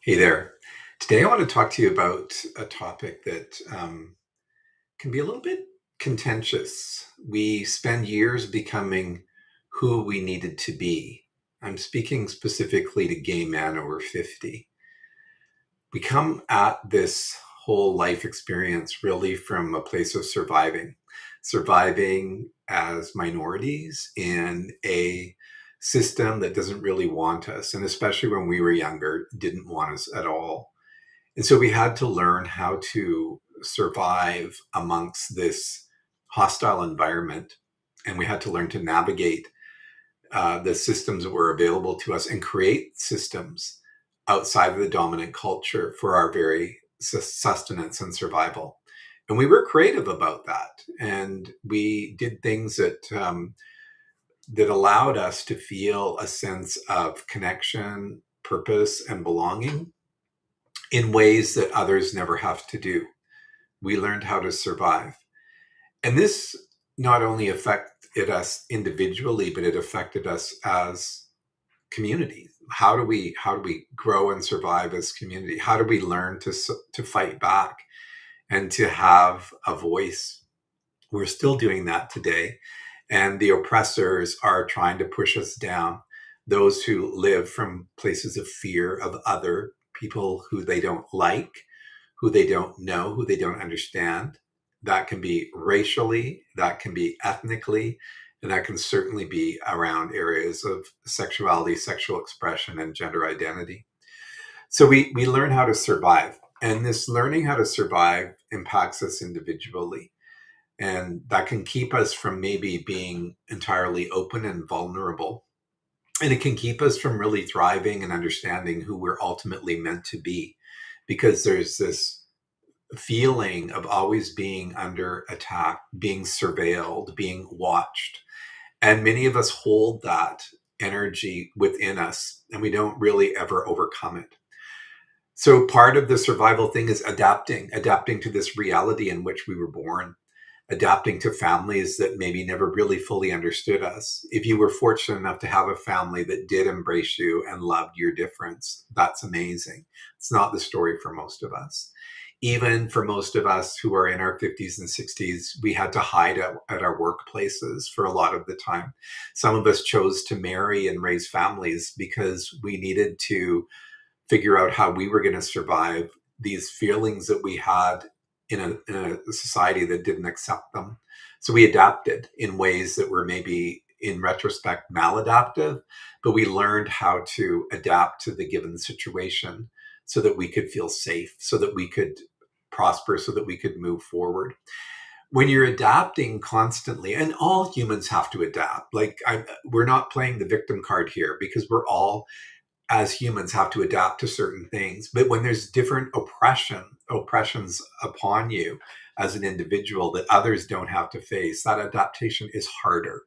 Hey there. Today I want to talk to you about a topic that can be a little bit contentious. We spend years becoming who we needed to be. I'm speaking specifically to gay men over 50. We come at this whole life experience really from a place of surviving as minorities in a system that doesn't really want us, and especially when we were younger, didn't want us at all. And so we had to learn how to survive amongst this hostile environment. And we had to learn to navigate the systems that were available to us and create systems outside of the dominant culture for our very sustenance and survival. And we were creative about that. And we did things that allowed us to feel a sense of connection, purpose, and belonging in ways that others never have to do. We learned how to survive. And this not only affected us individually, but it affected us as communities. How do we grow and survive as community? How do we learn to fight back and to have a voice? We're still doing that today. And the oppressors are trying to push us down. Those who live from places of fear of other people who they don't like, who they don't know, who they don't understand. That can be racially, that can be ethnically, and that can certainly be around areas of sexuality, sexual expression, and gender identity. So we learn how to survive. And this learning how to survive impacts us individually. And that can keep us from maybe being entirely open and vulnerable. And it can keep us from really thriving and understanding who we're ultimately meant to be. Because there's this feeling of always being under attack, being surveilled, being watched. And many of us hold that energy within us and we don't really ever overcome it. So part of the survival thing is adapting to this reality in which we were born, adapting to families that maybe never really fully understood us. If you were fortunate enough to have a family that did embrace you and loved your difference, that's amazing. It's not the story for most of us. Even for most of us who are in our 50s and 60s, we had to hide at our workplaces for a lot of the time. Some of us chose to marry and raise families because we needed to figure out how we were going to survive these feelings that we had in a society that didn't accept them. So we adapted in ways that were maybe in retrospect maladaptive, but we learned how to adapt to the given situation so that we could feel safe, so that we could prosper, so that we could move forward. When you're adapting constantly, and all humans have to adapt, we're not playing the victim card here because we're all as humans have to adapt to certain things. But when there's different oppressions upon you as an individual that others don't have to face, that adaptation is harder.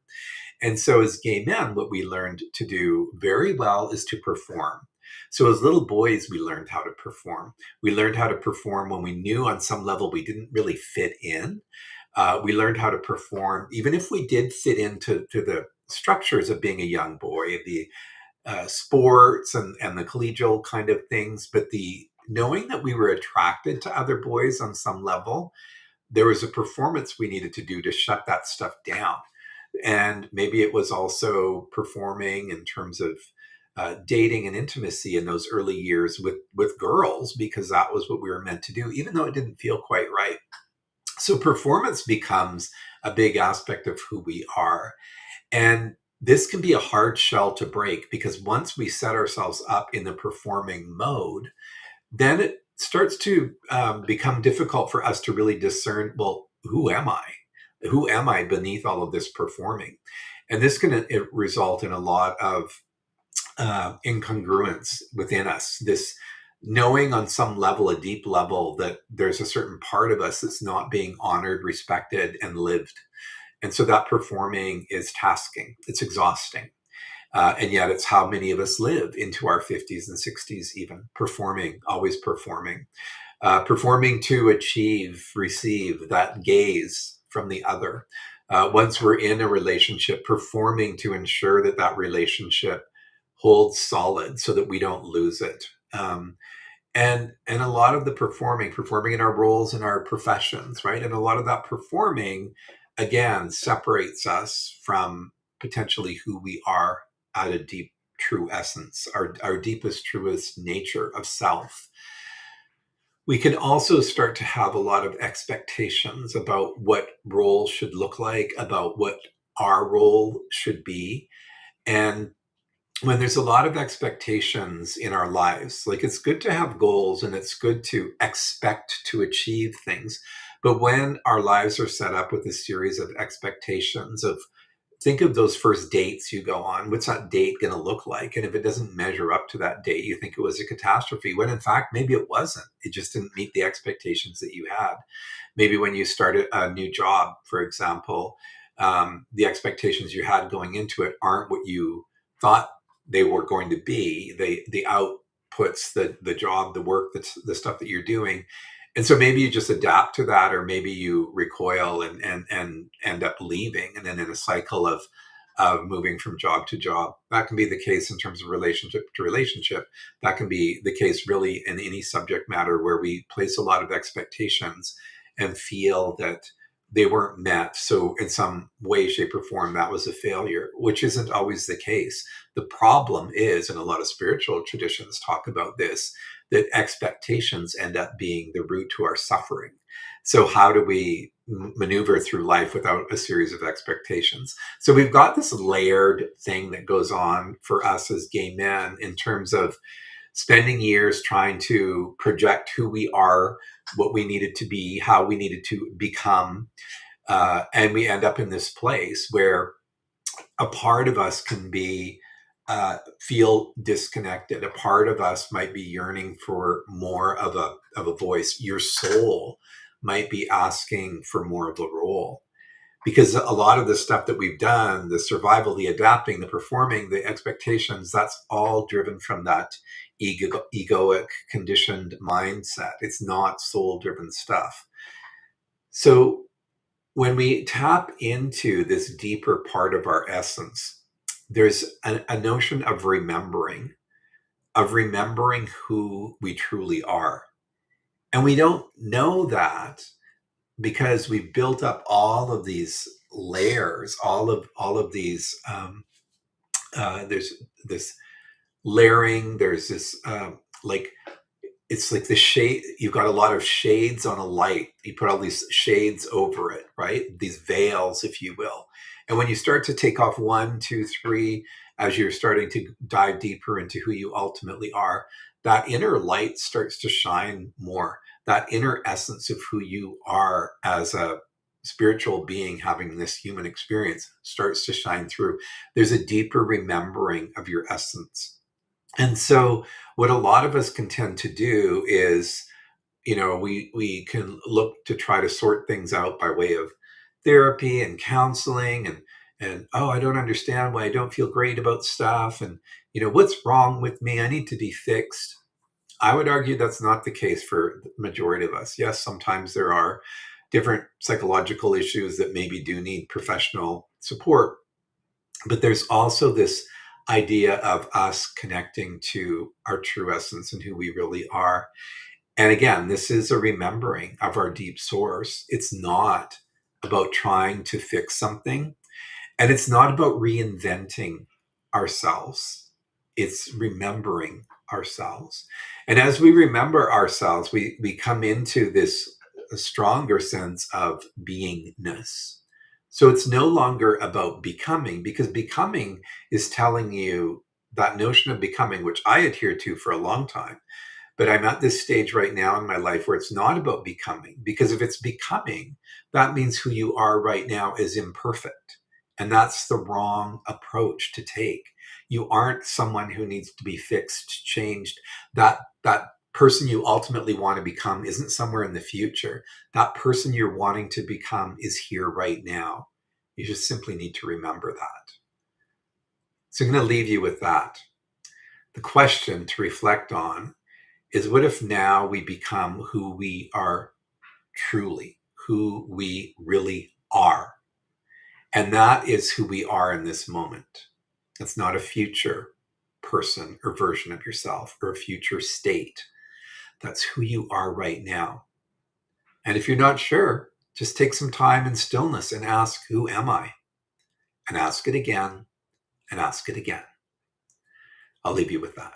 And so as gay men, what we learned to do very well is to perform. So as little boys, we learned how to perform. We learned how to perform when we knew on some level we didn't really fit in. We learned how to perform, even if we did fit into the structures of being a young boy, the sports and the collegial kind of things, but the knowing that we were attracted to other boys on some level, there was a performance we needed to do to shut that stuff down. And maybe it was also performing in terms of dating and intimacy in those early years with girls, because that was what we were meant to do, even though it didn't feel quite right. So performance becomes a big aspect of who we are. And this can be a hard shell to break because once we set ourselves up in the performing mode, then it starts to become difficult for us to really discern, well, who am I? Who am I beneath all of this performing? And this can result in a lot of incongruence within us. This knowing on some level, a deep level, that there's a certain part of us that's not being honored, respected, and lived. And so that performing is tasking, it's exhausting. And yet it's how many of us live into our 50s and 60s, even performing, always performing, performing to achieve, receive that gaze from the other. Once we're in a relationship, performing to ensure that that relationship holds solid so that we don't lose it. And a lot of the performing in our roles in our professions, right? And a lot of that performing, again, separates us from potentially who we are at a deep, true essence, our deepest, truest nature of self. We can also start to have a lot of expectations about what roles should look like, about what our role should be. And when there's a lot of expectations in our lives, like it's good to have goals and it's good to expect to achieve things. But when our lives are set up with a series of expectations of, think of those first dates you go on. What's that date going to look like? And if it doesn't measure up to that date, you think it was a catastrophe, when in fact, maybe it wasn't. It just didn't meet the expectations that you had. Maybe when you started a new job, for example, the expectations you had going into it aren't what you thought they were going to be. The outputs, the job, the work, the stuff that you're doing. And so maybe you just adapt to that, or maybe you recoil and end up leaving, and then in a cycle of moving from job to job. That can be the case in terms of relationship to relationship. That can be the case really in any subject matter where we place a lot of expectations and feel that they weren't met. So in some way, shape, or form, that was a failure, which isn't always the case. The problem is, and a lot of spiritual traditions talk about this, that expectations end up being the root to our suffering. So how do we maneuver through life without a series of expectations? So we've got this layered thing that goes on for us as gay men in terms of spending years trying to project who we are, what we needed to be, how we needed to become. And we end up in this place where a part of us can be feel disconnected. A part of us might be yearning for more of a voice. Your soul might be asking for more of a role, because a lot of the stuff that we've done, the survival, the adapting, the performing, the expectations, that's all driven from that egoic conditioned mindset. It's not soul driven stuff. So when we tap into this deeper part of our essence, there's a notion of remembering who we truly are. And we don't know that because we've built up all of these layers, all of these. There's this layering. There's this like, it's like the shade. You've got a lot of shades on a light. You put all these shades over it, right? These veils, if you will. And when you start to take off one, two, three, as you're starting to dive deeper into who you ultimately are, that inner light starts to shine more. That inner essence of who you are as a spiritual being having this human experience starts to shine through. There's a deeper remembering of your essence. And so what a lot of us can tend to do is, we can look to try to sort things out by way of therapy and counseling, and oh, I don't understand why I don't feel great about stuff, and what's wrong with me? I need to be fixed. I would argue that's not the case for the majority of us. Yes, sometimes there are different psychological issues that maybe do need professional support, but there's also this idea of us connecting to our true essence and who we really are. And again, this is a remembering of our deep source. It's not about trying to fix something, and it's not about reinventing ourselves. It's remembering ourselves. And as we remember ourselves, we come into this stronger sense of beingness. So it's no longer about becoming, because becoming is telling you, that notion of becoming, which I adhere to for a long time. But I'm at this stage right now in my life where it's not about becoming, because if it's becoming, that means who you are right now is imperfect. And that's the wrong approach to take. You aren't someone who needs to be fixed, changed. That person you ultimately want to become isn't somewhere in the future. That person you're wanting to become is here right now. You just simply need to remember that. So I'm going to leave you with that. The question to reflect on is, what if now we become who we are truly, who we really are? And that is who we are in this moment. It's not a future person or version of yourself or a future state. That's who you are right now. And if you're not sure, just take some time in stillness and ask, who am I? And ask it again and ask it again. I'll leave you with that.